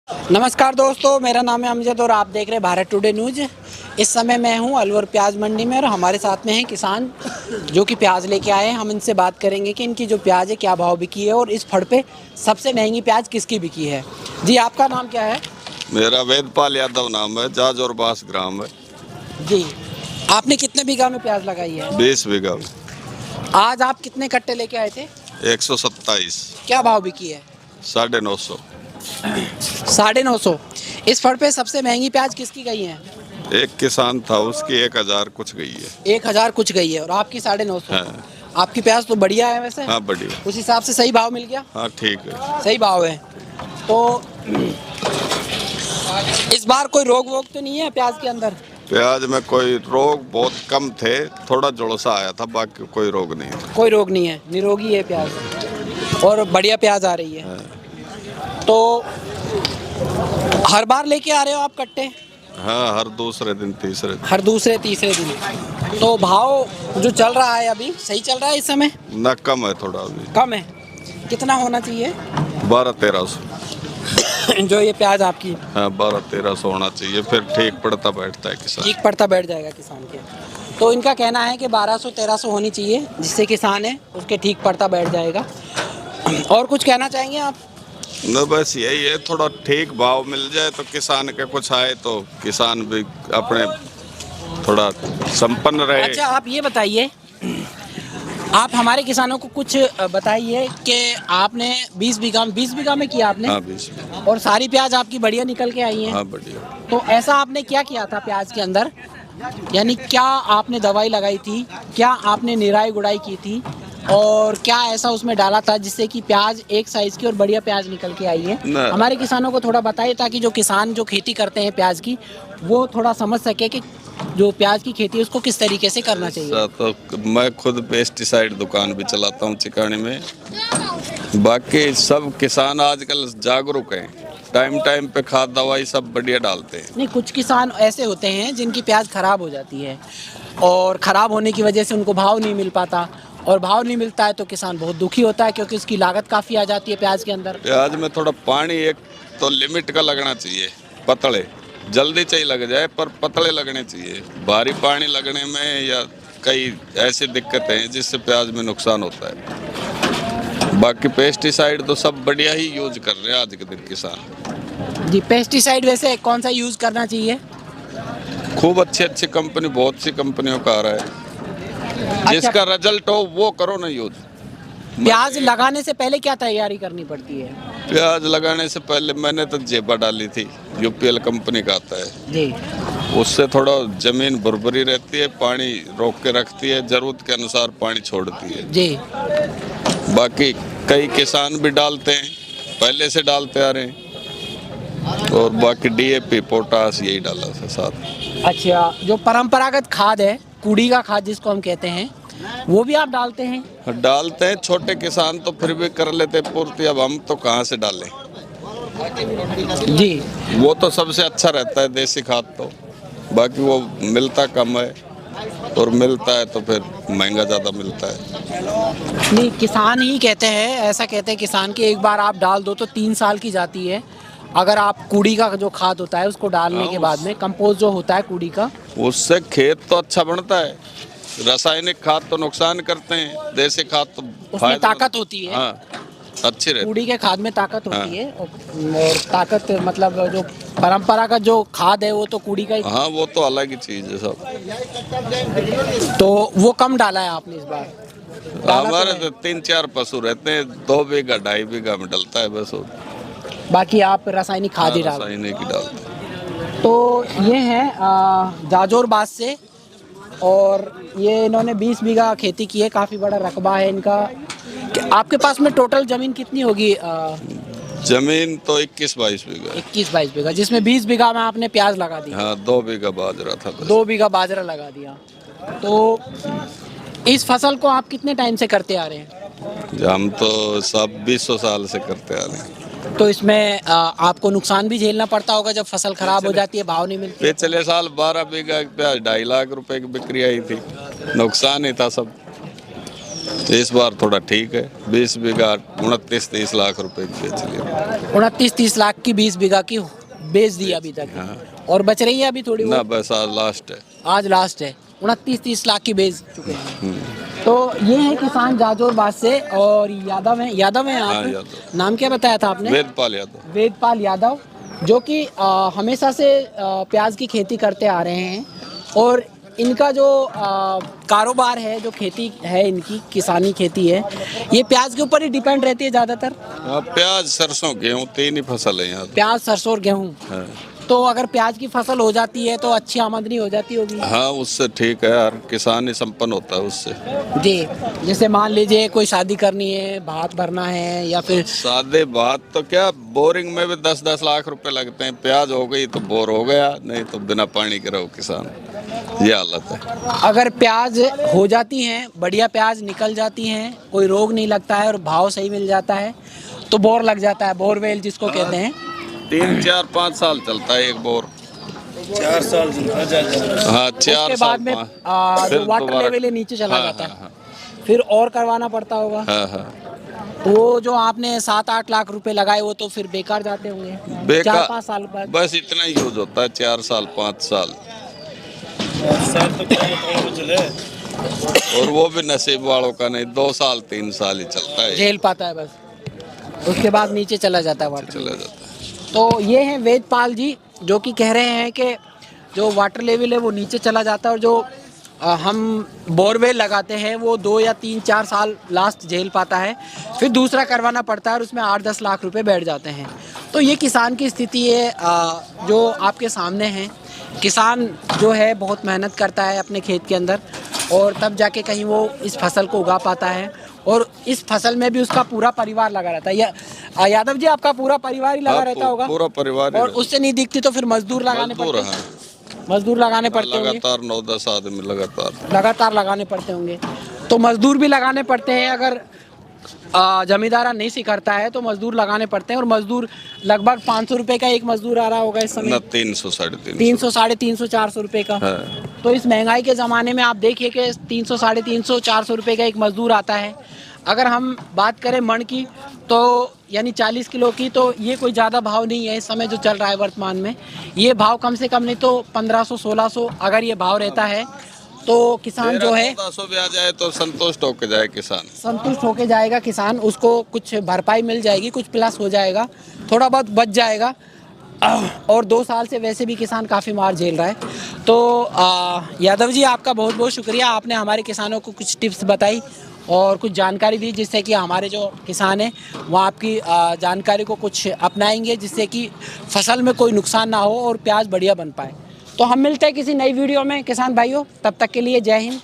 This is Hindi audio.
नमस्कार दोस्तों, मेरा नाम है अमजद और आप देख रहे हैं भारत टुडे न्यूज़। इस समय मैं हूं अलवर प्याज मंडी में और हमारे साथ में हैं किसान जो कि प्याज लेके आए हैं। हम इनसे बात करेंगे कि इनकी जो प्याज है क्या भाव बिकी है और इस फड़ पे सबसे महंगी प्याज किसकी बिकी है। जी, आपका नाम क्या है? मेरा वेदपाल यादव नाम है, जाज और बास ग्राम है। जी, आपने कितने बीघा में प्याज लगाई है? 20 बीघा में। आज आप कितने कट्टे लेके आए थे? 127। क्या भाव बिकी है? 950। 950। इस फड़ पे सबसे महंगी प्याज किसकी गई है? एक किसान था, उसकी 1000 कुछ गई है। 1000 कुछ गई है और आपकी 950। हाँ। आपकी प्याज तो बढ़िया है वैसे। हाँ, बढ़िया। उस हिसाब से सही भाव मिल गया। हाँ, ठीक है। सही भाव है। तो इस बार कोई रोग वोग तो नहीं है प्याज के अंदर? प्याज में कोई रोग बहुत कम थे, थोड़ा झुलसा आया था, बाकी कोई रोग नहीं था। कोई रोग नहीं है, निरोगी है प्याज और बढ़िया प्याज आ रही है। हाँ। तो हर बार लेके आ रहे हो आप कट्टे? हाँ, हर दूसरे दिन तीसरे दिन। हर दूसरे तीसरे दिन। तो भाव जो चल रहा है अभी सही चल रहा है इस समय? ना, कम है थोड़ा अभी। कम है? कितना होना चाहिए? 1200-1300। जो ये प्याज आपकी? हाँ, 1200-1300 होना चाहिए, फिर ठीक पड़ता बैठता है किसान। ठीक पड़ता बैठ जाएगा किसान के। तो इनका कहना है कि 1200-1300 होनी चाहिए, जिससे किसान है उसके ठीक पड़ता बैठ जाएगा। और कुछ कहना चाहेंगे आप? न, बस यही है, थोड़ा ठीक भाव मिल जाए तो किसान के कुछ आए तो किसान भी अपने थोड़ा संपन्न रहे। अच्छा, आप ये बताइए, आप हमारे किसानों को कुछ बताइए कि आपने 20 बीघा में किया आपने? हाँ, 20 में। और सारी प्याज आपकी बढ़िया निकल के आई है। हाँ, बढ़िया। तो ऐसा आपने क्या किया था प्याज के अंदर? यानी क्या आपने दवाई लगाई थी, क्या आपने निराई गुड़ाई की थी और क्या ऐसा उसमें डाला था जिससे कि प्याज एक साइज की और बढ़िया प्याज निकल के आई है? हमारे किसानों को थोड़ा बताइए ताकि जो किसान जो खेती करते हैं प्याज की वो थोड़ा समझ सके कि जो प्याज की खेती है उसको किस तरीके से करना चाहिए। तो मैं खुद पेस्टिसाइड दुकान भी चलाता हूँ चिकानी में। बाकी सब किसान आजकल जागरूक हैं, टाइम टाइम पे खाद दवाई सब बढ़िया डालते हैं। नहीं, कुछ किसान ऐसे होते हैं जिनकी प्याज खराब हो जाती है और खराब होने की वजह से उनको भाव नहीं मिल पाता और भाव नहीं मिलता है तो किसान बहुत दुखी होता है क्योंकि उसकी लागत काफ़ी आ जाती है प्याज के अंदर। प्याज में थोड़ा पानी एक तो लिमिट का लगना चाहिए, पतले जल्दी चाहिए लग जाए पर पतले लगने चाहिए। भारी पानी लगने में या कई ऐसी दिक्कतें हैं जिससे प्याज में नुकसान होता है। बाकी पेस्टिसाइड तो सब बढ़िया ही यूज कर रहे हैं आज के दिन किसान। जी, पेस्टिसाइड वैसे कौन सा यूज़ करना चाहिए? खूब अच्छी कंपनी, बहुत सी कंपनियों का आ रहा है। जिसका रिजल्ट हो वो करो ना यूज। प्याज लगाने से पहले क्या तैयारी करनी पड़ती है? प्याज लगाने से पहले मैंने तो जेबा डाली थी, यूपीएल कंपनी का आता है जी। उससे थोड़ा जमीन भुरभुरी रहती है, पानी रोक के रखती है, जरूरत के अनुसार पानी छोड़ती है जी। बाकी कई किसान भी डालते हैं, पहले से डालते आ रहे हैं। और बाकी डीएपी पोटास यही डाला था साथ। अच्छा, जो परंपरागत खाद है, कूड़ी का खाद जिसको हम कहते हैं, वो भी आप डालते हैं? डालते हैं, छोटे किसान तो फिर भी कर लेते पूर्ति, अब हम तो कहाँ से डालें। जी। वो तो सबसे अच्छा रहता है देसी खाद तो, बाकी वो मिलता कम है और मिलता है तो फिर महंगा ज़्यादा मिलता है। नहीं, किसान ही कहते हैं, ऐसा कहते हैं किसान कि एक बार आप डाल दो तो 3 साल की जाती है। अगर आप कूड़ी का जो खाद होता है उसको डालने के बाद में कंपोस्ट जो होता है कूड़ी का, उससे खेत तो अच्छा बनता है। रासायनिक खाद तो नुकसान करते हैं, देसी खाद तो उसमें ताकत होती है। हाँ, अच्छी रहती है। कूड़ी के खाद में ताकत होती है और ताकत मतलब जो परंपरा का जो खाद है वो तो कूड़ी का ही। हाँ, वो तो अलग ही चीज़ है सब। तो वो कम डाला है आपने इस बार? हमारे तो 3-4 पशु रहते हैं, 2 बीघा 2.5 बीघा में डलता है बस। बाकी आप रासायनिक खाद ही डालते हैं? रासायनिक ही डालते हैं। तो ये है जाजोर बास से और ये इन्होंने 20 बीघा खेती की है, काफ़ी बड़ा रकबा है इनका। आपके पास में टोटल ज़मीन कितनी होगी? जमीन तो 21-22 बीघा। 21-22 बीघा, जिसमें 20 बीघा में आपने प्याज लगा दी? हाँ, 2 बीघा बाजरा था बस। 2 बीघा बाजरा लगा दिया। तो इस फसल को आप कितने टाइम से करते आ रहे हैं? हम तो सब 20 साल से करते आ रहे हैं। तो इसमें आपको नुकसान भी झेलना पड़ता होगा जब फसल खराब हो जाती है, भाव नहीं मिलती? पिछले साल 12 बीघा प्याज 2.5 लाख रुपए की बिक्री आई थी, नुकसान ही था सब। तो इस बार थोड़ा ठीक है, 20 बीघा 29-30 लाख रुपए की बेच लिया। 29-30 लाख की 20 बीघा की बेच दी अभी तक। हाँ। और बच रही है अभी थोड़ी ना बहुत? बस आज लास्ट है। आज लास्ट है, 29-30 लाख की बेच चुके हैं। तो ये है किसान जाजोरबाद से, और यादव हैं हाँ, आप? यादव। नाम क्या बताया था आपने? वेदपाल यादव। वेदपाल यादव, जो कि हमेशा से प्याज की खेती करते आ रहे हैं। और इनका जो कारोबार है, जो खेती है इनकी, किसानी खेती है, ये प्याज के ऊपर ही डिपेंड रहती है ज़्यादातर। हाँ, प्याज सरसों गेहूँ 3 ही फसल है यहाँ तो। प्याज, सरसों और गेहूँ। हाँ। तो अगर प्याज की फसल हो जाती है तो अच्छी आमदनी हो जाती होगी? हाँ, उससे ठीक है यार, किसान ही संपन्न होता है उससे। जी, जैसे मान लीजिए कोई शादी करनी है, भात भरना है, या फिर सादे बात तो क्या, बोरिंग में भी 10-10 लाख रुपए लगते हैं। प्याज हो गई तो बोर हो गया, नहीं तो बिना पानी के रहो किसान। ये हालत है। अगर प्याज हो जाती हैं, बढ़िया प्याज निकल जाती हैं, कोई रोग नहीं लगता है और भाव सही मिल जाता है, तो बोर लग जाता है, बोरवेल जिसको कहते हैं। 3, 4, 5 साल चलता है एक बोर। 4 साल हाँ, 4 उसके साल बाद में 5 जो वाटर लेवल है नीचे चला हाँ, जाता है। हाँ, फिर और करवाना पड़ता होगा। हाँ, हाँ। तो वो जो आपने 7-8 लाख रुपए लगाए, वो तो फिर बेकार जाते होंगे बेकार 4-5 साल बाद। बस इतना ही यूज होता है, 4 साल 5 साल। साल तक तो चले। और वो भी नसीब वालों का नहीं, 2 साल 3 साल ही चलता है, झेल पाता है बस, उसके बाद नीचे चला जाता है वाटर। चला जाता है। तो ये हैं वेदपाल जी, जो कि कह रहे हैं कि जो वाटर लेवल है वो नीचे चला जाता है, और जो हम बोरवेल लगाते हैं वो 2 या 3-4 साल लास्ट झेल पाता है, फिर दूसरा करवाना पड़ता है और उसमें 8-10 लाख रुपए बैठ जाते हैं। तो ये किसान की स्थिति है जो आपके सामने है। किसान जो है बहुत मेहनत करता है अपने खेत के अंदर, और तब जाके कहीं वो इस फसल को उगा पाता है, और इस फसल में भी उसका पूरा परिवार लगा रहता है। यादव जी, आपका पूरा परिवार ही लगा हाँ, रहता होगा? पूरा परिवार ही और रहता। उससे नहीं दिखती तो फिर मजदूर लगाने मजदूर, पड़ते हैं? हाँ। मजदूर लगाने पड़ते होंगे, लगातार 9-10 आदमी लगातार लगाने पड़ते होंगे। तो मजदूर भी लगाने पड़ते हैं, अगर जमींदारा नहीं सिखाता है तो मजदूर लगाने पड़ते हैं। और मजदूर लगभग 500 रुपए का एक मजदूर आ रहा होगा इस ना समय? 300 साढ़े 300, 350, 400 रुपए का। हाँ। तो इस महंगाई के ज़माने में आप देखिए कि 300, 350, 400 रुपए का एक मजदूर आता है। अगर हम बात करें मण की, तो यानी 40 किलो की, तो ये कोई ज़्यादा भाव नहीं है इस समय जो चल रहा है वर्तमान में। ये भाव कम से कम नहीं तो 1500, 1600 अगर ये भाव रहता है तो किसान जो है 1300 भी आ जाए तो संतुष्ट होकर जाए किसान। संतुष्ट होके जाएगा किसान, उसको कुछ भरपाई मिल जाएगी, कुछ प्लस हो जाएगा, थोड़ा बहुत बच जाएगा। और 2 साल से वैसे भी किसान काफ़ी मार झेल रहा है। तो यादव जी, आपका बहुत बहुत शुक्रिया, आपने हमारे किसानों को कुछ टिप्स बताई और कुछ जानकारी दी, जिससे कि हमारे जो किसान हैं वो आपकी जानकारी को कुछ अपनाएंगे, जिससे कि फसल में कोई नुकसान ना हो और प्याज बढ़िया बन पाए। तो हम मिलते हैं किसी नई वीडियो में किसान भाइयों, तब तक के लिए जय हिंद।